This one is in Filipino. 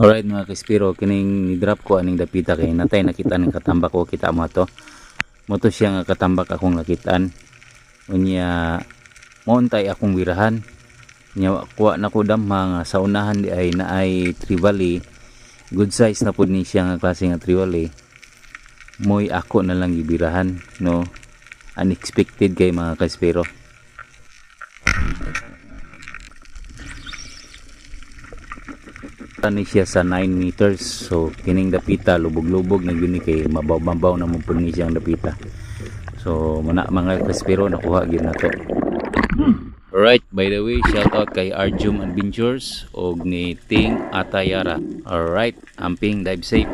Alright mga kaspiro, kining ni-drop ko aning dapita kay natay nakita ning katambak ko, kita mo to. Moto siya nga katambak akong nakitaan. Unya moontay akong wirahan. Nya kuha na ko damha nga sa unahan di ay naay trevally. Good size na pud ni siya nga klase nga trevally. Moy ako na lang gibirahan, no. Unexpected kay mga kaspiro. Ni siya sa 9 meters, so kining dapita lubog-lubog na yun kay mabaw-mabaw na mong ni siyang dapita. So muna mga kaspiro, nakuha gyud na to. Alright, by the way, shout out kay Arjum Adventures og ni Ting Atayara. Alright, amping, dive safe.